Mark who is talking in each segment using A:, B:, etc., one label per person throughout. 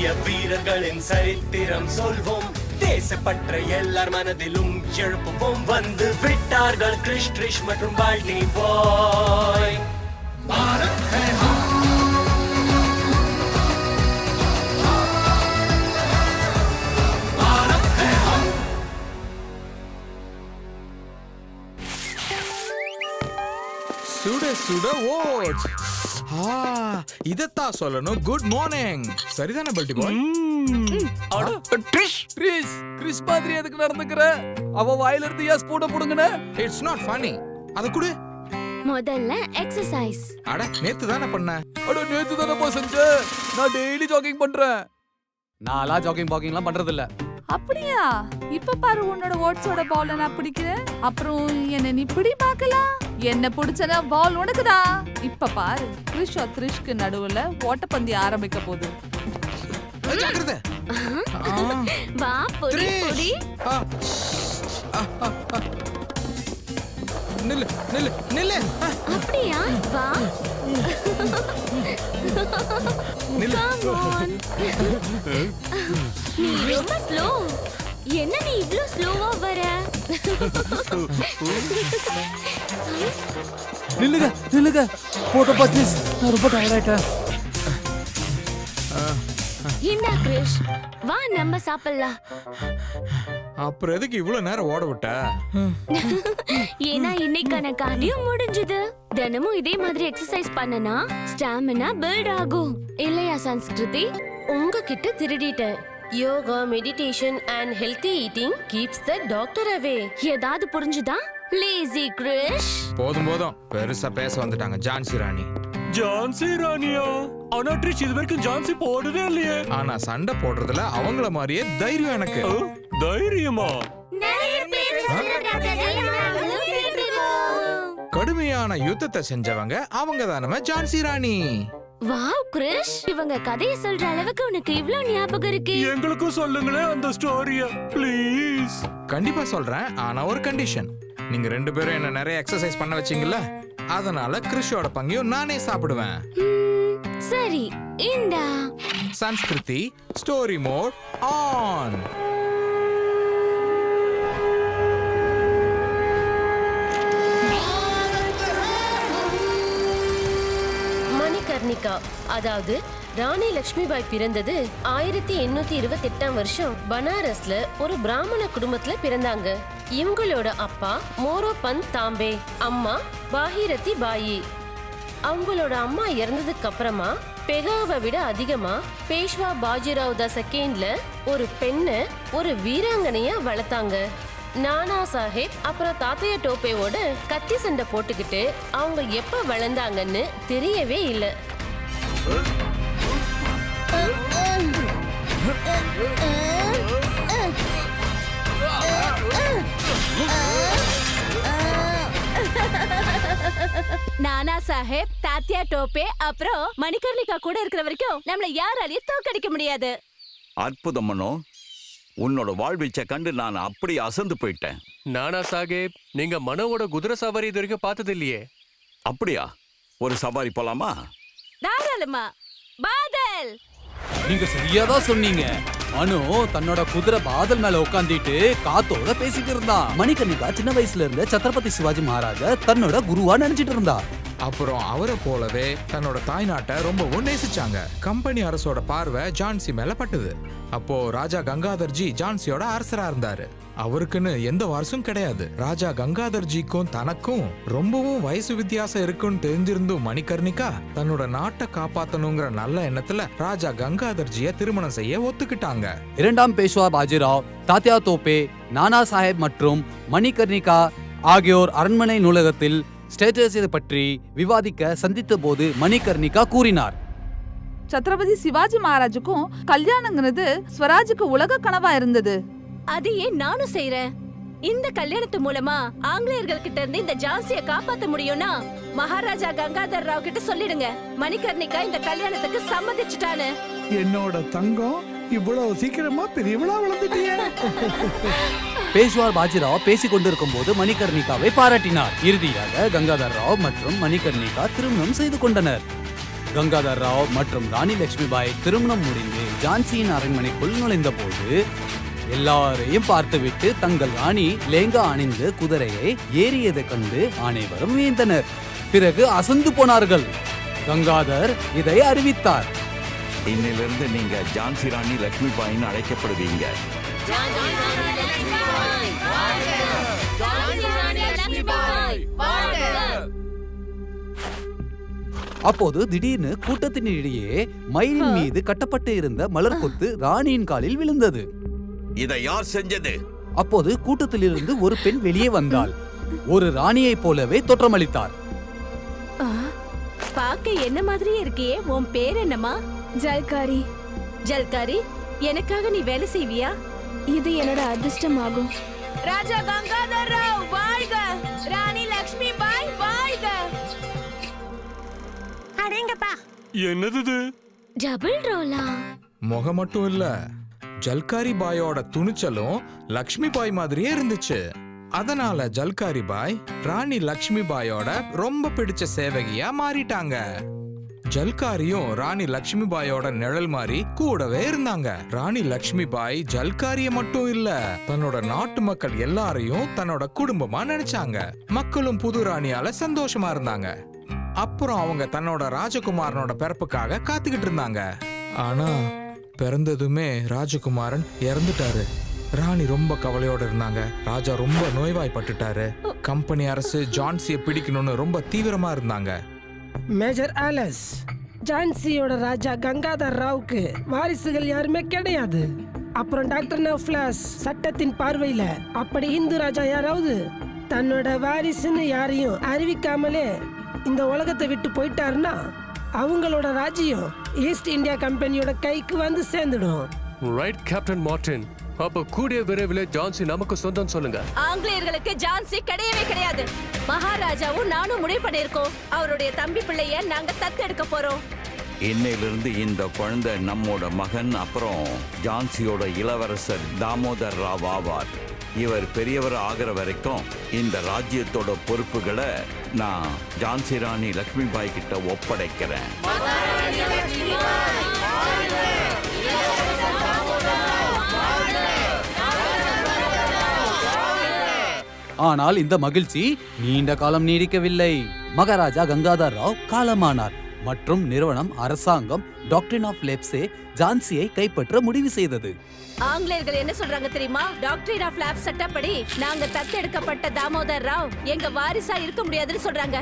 A: வீசிய வீரர்களின் சரித்திரம் சொல்வோம். தேசப்பற்ற எல்லார் மனதிலும் எழுப்புவோம். வந்து விட்டார்கள் கிறிஷ் மற்றும் பால்டி பாய்.
B: சுட சுட ஓட்ஸ். இதத்தான் சொல்லணும். Good morning. சரிதானே பல்டி பாய்?
C: கிறிஸ் மாதிரி எதுக்கு நடந்துக்கற? அவ வாயில இருந்து எஸ் போட போடுங்கனே.
B: It's not funny. அத குடு.
D: முதல்ல எக்சர்சைஸ்.
B: அட நேத்து தான பண்ண.
C: அட நேத்து தானே செஞ்ச. நான் டெய்லி ஜாகிங் பண்றேன். நாளா ஜாகிங்லாம் பண்றது இல்ல.
E: அப்படியா? இப்ப பாரு உன்னோட ஓட்ஸோட பால் நான் பிடிக்கிறேன். அப்புறம் என்ன நீ பிடி பார்க்கலாம். என்ன பிடிச்சனா பால் உனக்குதா. இப்ப பாரு கிறிஷ்க்கு நடுவுல ஓட்டப்பந்தயம் ஆரம்பிக்க போகுது.
B: ஜாக்கிரதை.
D: வா பொடி பொடி.
B: நில்லு நில்லு நில்லு.
D: அப்படியா? வா.
B: நில்லு.
D: நீ ரொம்ப ஸ்லோ. என்ன நீ இவ்ளோ ஸ்லோவா வர?
C: நில்லுங்க. போட்ட பாத்திஸ். நான் ரொம்ப டயர்ட் ஆயிட்டேன்.
D: என்ன கிறிஷ்? வா நம்ம சாப்பிடலாம்.
B: அப்புறம் எதுக்கு இவ்வளவு நேரம் ஓட விட்ட?
D: ஏன்னா இன்னைக்கான கார்டியோ முடிஞ்சது. தினமும் இதே மாதிரி எக்ஸசைஸ் பண்ணனா ஸ்டாமினா பில்ட் ஆகும். இல்லையா சன்ஸ்கிருதி?
F: உங்ககிட்ட திருடிட்டேன். Yoga, meditation and healthy eating keeps the doctor away.
D: ஏதாவது புரிஞ்சுதா? லேசி கிறிஷ்.
B: போதும் பெருசா பேச வந்துட்டாங்க ஜான்சி ராணி.
A: ஜான்சி ராணியா? ஆனா ட்ரிஷ் இது வரைக்கும் ஜான்சி போடவே இல்லையே.
B: ஆனா சண்டை போடுறதுல அவங்கள மாதிரியே தைரியம் எனக்கு.
A: தைரியமா?
B: கடுமையான யுத்தத்தை செஞ்சவங்க அவங்க தானே ஜான்சி ராணி.
D: வாவ் கிறிஷ், இவங்க கதையை சொல்ற அளவுக்கு உனக்கு இவ்ளோ ஞாபகம் இருக்கு.
A: எங்களுக்கும் சொல்லுங்களேன் அந்த ஸ்டோரிய ப்ளீஸ்.
B: கண்டிப்பா சொல்றேன். ஆனா ஒரு கண்டிஷன். நீங்க ரெண்டு பேரும் என்ன நிறைய எக்ஸசைஸ் பண்ண வச்சீங்கல்ல, அதனால கிறிஷோட பங்கையும் நானே சாப்பிடுவேன்.
D: சரி இந்தா.
B: Sanskriti story mode on.
F: Manikarnika, அதாவது ராணி லட்சுமிபாய் பிறந்தது 1828ஆம் வருஷம் பனாரஸ்ல ஒரு பிராமண குடும்பத்துல பிறந்தாங்க. இவங்களோட அப்பா மோரோபந்த் தாம்பே, அம்மா பாகிரதி பாயி. அவங்களோட அம்மா இறந்ததுக்கு அப்புறமா பெகாவை விட அதிகமா பேஷ்வா பாஜிராவ் த செகண்ட்ல ஒரு பெண்ணை ஒரு வீராங்கனையா வளர்த்தாங்க. நானா சாஹேப் அப்புறம் தாத்தையா டோப்பேவோட கத்தி சண்டை போட்டுக்கிட்டு அவங்க எப்ப வளர்ந்தாங்கன்னு தெரியவே இல்லை.
E: நானா சாஹேப், தாத்தியா டோப்பே அப்புறம் மணிகர்ணிகா கூட இருக்கிற வரைக்கும் நம்மள யாராலையும் தோக்கடிக்க முடியாது.
G: அற்புதம் மனோ, உன்னோட வாழ்வீச்சை கண்டு நான் அப்படி அசந்து போயிட்டேன்.
H: நானா சாஹேப், நீங்க மனோவோட குதிரை சவாரி இது வரைக்கும் பார்த்தது இல்லையே.
G: அப்படியா? ஒரு சவாரி போலாமா?
E: தாராளமா. பாதல்,
C: நீங்க சரியாதான் சொன்னீங்க. மனு தன்னோட குதிரை பாதல் மேல உட்காந்துட்டு காத்தோட பேசிட்டு இருந்தான். மணிகர்ணிகா சின்ன வயசுல இருந்த சத்ரபதி சிவாஜி மகாராஜா தன்னோட குருவா நினைச்சிட்டு இருந்தா.
B: அப்புறம் அவரை போலவே தன்னோட தாய்நாட்டை ரொம்பவும் நேசிச்சாங்க. கம்பெனி அரசோட பார்வை ஜான்சி மேல பட்டது. அப்போ ராஜா கங்காதர்ஜி ஜான்சியோட அரசரா இருந்தாரு. அவருக்குன்னு எந்த வாரிசும் கிடையாது. ராஜா கங்காதர்ஜிக்கும் தனக்கும் ரொம்பவும் வயசு வித்தியாசம் இருக்குன்னு தெரிஞ்சிருந்தும் மணிகர்ணிகா தன்னோட நாட்டை காப்பாத்தணுங்கிற நல்ல எண்ணத்துல ராஜா கங்காதர்ஜிய திருமணம் செய்ய ஒத்துக்கிட்டாங்க.
C: இரண்டாம் பேஷ்வா பாஜிராவ், தாத்தியா தோப்பே, நானா சாஹேப் மற்றும் மணிகர்ணிகா ஆகியோர் அரண்மனை நூலகத்தில் ஸ்டேட்டஸ் பற்றி விவாதிக்க சந்தித்த போது மணிகர்ணிகா கூறினார்,
E: சத்ரபதி சிவாஜி மகாராஜுக்கும் கல்யாணங்கிறது ஸ்வராஜுக்கு உலக கனவா இருந்தது.
I: அதையே நானும் செய்யறேன். இந்த கல்யாணத்து மூலமா ஆங்கிலேயர்கள் கிட்ட இருந்து இந்த ஜான்சியை காப்பாத்த முடியும்னா மகாராஜா கங்காதர் ராவ் கிட்ட சொல்லிடுங்க, மணிகர்ணிகா இந்த கல்யாணத்துக்கு சம்மதிச்சுட்டான்னு.
J: என்னோட தங்கம், இவ்வளவு சீக்கிரமா பெரியவளா வளர்ந்துட்டியே.
C: பேஷ்வா பாஜிராவ் பேசிக் கொண்டிருக்கும் போது மணிகர்ணிகாவை பாராட்டினார். இறுதியாக கங்காதர் ராவ் மற்றும் மணிகர்ணிகா திருமணம் செய்து கொண்டனர். கங்காதர் ராவ் மற்றும் ராணி லட்சுமிபாய் திருமணம் முடிந்து ஜான்சியின் அரண்மனைக்குள் நுழைந்த போது எல்லாரையும் பார்த்துவிட்டு தங்கள் ராணி லேங்கா அணிந்து குதிரையை ஏறியதை கண்டு அனைவரும் வியந்தனர். பிறகு அசந்து போனார்கள். கங்காதர் இதை அறிவித்தார்.
G: இன்னிலிருந்து நீங்க ஜான்சி ராணி லட்சுமிபாயின்னு அழைக்கப்படுவீங்க.
C: அப்போது திடீர்னு கூட்டத்தினிடையே மயிலின் மீது கட்டப்பட்டு இருந்த மலர் கொத்து ராணியின் காலில் விழுந்தது.
G: இதை யார் செஞ்சது?
C: அப்போது கூட்டத்திலிருந்து ஒரு பெண் வெளியே வந்தாள். ஒரு ராணியைப் போலவே தோற்றமளித்தார்.
I: பாக்க என்ன மாதிரியே இருக்கியே. உன் பேர் என்னம்மா?
D: ஜல்காரி.
I: ஜல்காரி, எனக்காக நீ வேலை செய்வியா?
D: இது என்னோட அதிர்ஷ்டமாகும்.
I: ராஜா கங்காதர் ராவ் வாழ்க! ராணி லட்சுமி பாய் வாழ்க!
A: அடேங்கப்பா, என்னது
D: டபுள் ரோலா?
B: முகம் மட்டும் இல்ல, ஜல்காரி பாயோட துணிச்சலும் லக்ஷ்மி பாய் மாதிரியே இருந்துச்சு. அதனால ஜல்காரி பாய் ராணி லக்ஷ்மி பாயோட ரொம்ப பிடிச்ச சேவகியா மாறிட்டாங்க. ஜல்காரியும் ராணி லக்ஷ்மி பாயோட நிழல் மாதிரி கூடவே இருந்தாங்க. ராணி லக்ஷ்மி பாய் ஜல்காரிய மட்டும் இல்ல, தன்னோட நாட்டு மக்கள் எல்லாரையும் தன்னோட குடும்பமா நினைச்சாங்க. மக்களும் புது ராணியால சந்தோஷமா இருந்தாங்க. அப்புறம் அவங்க தன்னோட ராஜகுமாரனோட பிறப்புக்காக காத்துக்கிட்டு இருந்தாங்க. ஆனா பிறந்ததுமே ராஜகுமாரன் இறந்துட்டாரு. ராணி ரொம்ப கவலையோட இருந்தாங்க. ராஜா ரொம்ப நோய்வாய்ப்பட்டுட்டாரு. கம்பெனி அரசு ஜான்சியை பிடிக்கணும்னு ரொம்ப தீவிரமா இருந்தாங்க.
K: மேஜர் ஆலஸ், ஜான்சியோட ராஜா கங்காதர் ராவுக்கு வாரிசுகள் யாருமே கிடையாது. அப்புறம் டாக்டர் நவ்ஃபிளாஸ் சட்டத்தின் பார்வையில அப்படி இந்து ராஜா யாராவது தன்னோட வாரிசுன்னு யாரையும் அறிவிக்காமலே இந்த உலகத்தை விட்டு போயிட்டாருன்னா அவங்களோட ராஜ்யம் ஈஸ்ட் இந்தியா கம்பெனியோட கைக்கு வந்து சேர்ந்துடும்.
H: Right captain Martin. அப்ப கூடிய விரைவில் ஜான்சி நமக்கு சொந்தம் சொல்லுங்க.
I: ஆங்கிலேயர்களுக்கு ஜான்சி கிடையவே கிடையாது. மகாராஜாவும் நானும் முடிவு பண்ணிருக்கோம். அவருடைய தம்பி பிள்ளைய நாங்க தத்தெடுக்க போறோம்.
G: இன்னையிலிருந்து இந்த குழந்தை நம்மோட மகன், அப்புறம் ஜான்சியோட இளவரசர் தாமோதர் ராவ் ஆவார். இவர் பெரியவர் ஆகிற வரைக்கும் இந்த ராஜ்யத்தோட பொறுப்புகளை நான் ஜான்சி ராணி லக்ஷ்மி பாய் கிட்ட ஒப்படைக்கிறேன்.
C: ஆனால் இந்த மகிழ்ச்சி நீண்ட காலம் நீடிக்கவில்லை. மகாராஜா கங்காதர் ராவ் காலமானார் மற்றும் நிறுவனம் அரசாங்கம் டாக்டரின் ஆஃப் லேப்ஸே ஜான்சியை கைப்பற்ற முடிவு செய்தது.
I: ஆங்கிலேயர்கள் என்ன சொல்றாங்க தெரியுமா? டாக்டரின் ஆஃப் லேப்ஸ் சட்டப்படி நாங்க தத்தெடுக்கப்பட்ட தாமோதர் ராவ் எங்க வாரிசா இருக்க முடியாதுன்னு சொல்றாங்க.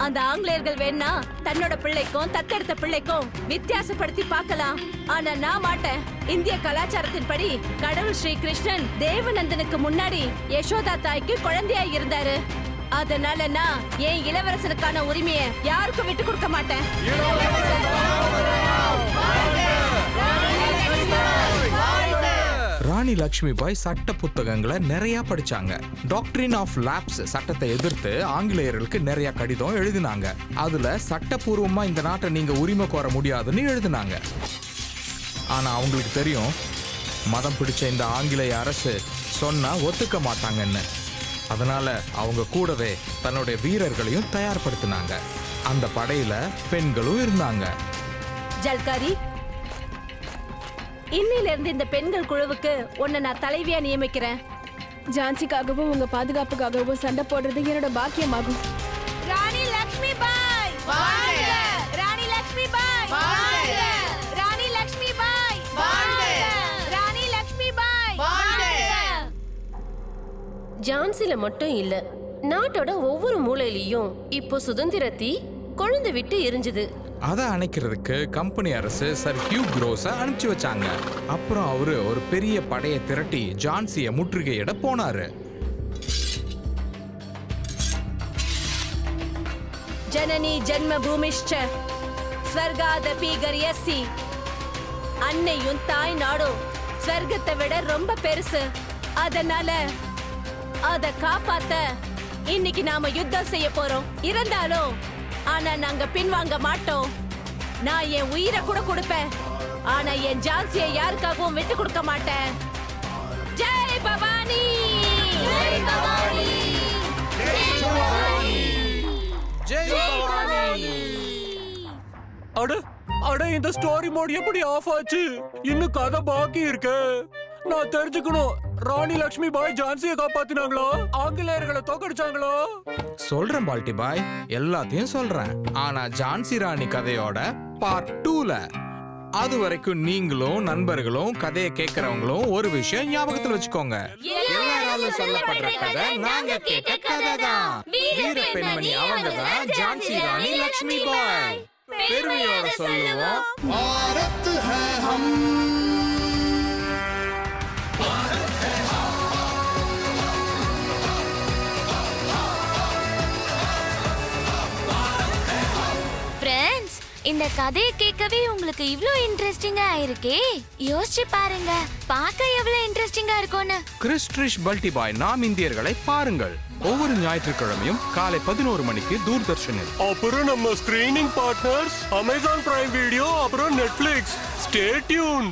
I: அந்த ஆங்கிலேயர்கள் வேணா தன்னோட பிள்ளைக்கும் தத்தெடுத்த பிள்ளைக்கும் வித்தியாசப்படுத்தி பார்க்கலாம். ஆனா நான் மாட்டேன். இந்திய கலாச்சாரத்தின் படி கடவுள் ஸ்ரீ கிருஷ்ணன் தேவநந்தனுக்கு முன்னாடி யசோதா தாய்க்கு குழந்தையா இருந்தாரு. அதனால நான் என் இளவரசனுக்கான உரிமையை யாருக்கும் விட்டு கொடுக்க மாட்டேன்.
B: ராணி லக்ஷ்மி பாய் சட்ட புத்தகங்களை நிறைய படிச்சாங்க. டாக்டரின் ஆஃப் லேப்ஸ் சட்டத்தை எதிர்த்து ஆங்கிலேயர்களுக்கு நிறைய கடிதம் எழுதினாங்க. அதுல சட்டப்பூர்வமா இந்த நாட்டை நீங்க உரிமை கோர முடியாதுன்னு எழுதினாங்க. ஆனா அவங்களுக்கு தெரியும், மதம் பிடிச்ச இந்த ஆங்கிலேய அரசு சொன்னா ஒத்துக்க மாட்டாங்கன்னு. அதனால அவங்க கூடவே தன்னுடைய வீரர்களையும் தயார்படுத்தினாங்க. அந்த படையில பெண்களும் இருந்தாங்க.
I: ஜல்காரி, இன்னில இருந்து இந்த பெண்கள் குழுவுக்கு உன்னை நான் தலைவியா நியமிக்கிறேன்.
D: ஜான்சிக்காகவும் உங்க பாதுகாப்புக்காகவும் சண்டை போடுறது என்னோட பாக்கியமாகும்.
I: ராணி லட்சுமி பாய் வாழ்க! ராணி லட்சுமி பாய் வாழ்க! ராணி லட்சுமி பாய் வாழ்க! ராணி லட்சுமி பாய் வாழ்க!
F: ஜான்சில மட்டும் இல்ல, நாட்டோட ஒவ்வொரு மூலையிலயும் இப்போ சுதந்திரத்தி கொழுந்து விட்டு எரிஞ்சுது.
B: அதை அணைக்கிறதுக்கு கம்பெனி அரசு சர் ஹியூ குரோஸை அனுப்பிச்சு வச்சாங்க. அப்புறம் அவரு ஒரு பெரிய படையை திரட்டி ஜான்சியை முற்றுகையிட போனாரு.
I: ஜனனி ஜன்ம பூமிஷ்ச ஸ்வர்காதபி கரியசி. அன்னையும் தாய் நாடும் ஸ்வர்க்கத்தை விட ரொம்ப பெருசு. அதனால அத காப்பாத்த இன்னைக்கு நாம யுத்தம் செய்ய போறோம். இருந்தாலும் ஆனா நாங்க பின்வாங்க மாட்டோம். நான் என் உயிரை கூட கொடுப்பேன். ஆனா என் ஜான்சியை யாருக்காகவும் விட்டு கொடுக்க மாட்டேன். ஜெய் பவானி! ஜெய் பவானி! ஜெய் பவானி!
B: ஜெய் பவானி!
A: அட அட இந்த ஸ்டோரி மோட் எப்படி ஆஃப் ஆச்சு? இன்னும் கதை பாக்கி இருக்கு. நான் தெரிஞ்சுக்கணும், ராணி லக்ஷ்மி பாய் ஜான்சியை காப்பாத்தினாங்களோ, ஆங்கிலேயர்களை தோக்கடிச்சாங்களோ?
B: சொல்றேன் பால்டி பாய், எல்லாத்தையும் சொல்றேன். ஆனா ஜான்சி ராணி கதையோட பார்ட் 2ல. அது வரைக்கும் நீங்களும் நண்பர்களும் கதையை கேட்கறவங்களும் ஒரு விஷயம் ஞாபகத்துல வச்சுக்கோங்க. எல்லாராலும் சொல்லப்படுற கதை நாங்க கேட்ட கதை தான். வீர பெண்மணி அவங்க தான் ஜான்சி ராணி லக்ஷ்மி பாய். பெருமையோட சொல்லுவோம், பாரத் ஹை ஹம்.
D: ஃப்ரெண்ட்ஸ், இந்த கதையை கேட்கவே உங்களுக்கு இவ்ளோ இன்ட்ரெஸ்டிங்கா ஆயிருக்கே. யோசிச்சு பாருங்க, பார்க்க எவ்வளவு இன்ட்ரெஸ்டிங்கா இருக்கும்னு.
B: கிறிஸ்ட்ரிஷ் பல்டி பாய் நாம் இந்தியர்களை பாருங்கள். ஒவ்வொரு ஞாயிற்றுக்கிழமையும் காலை 11 மணிக்கு தூர்தர்ஷனில்.
A: அப்புறம் நம்ம screening partners Amazon prime video, அப்புறம் நெட்ஃபிளிக்ஸ். Stay tune.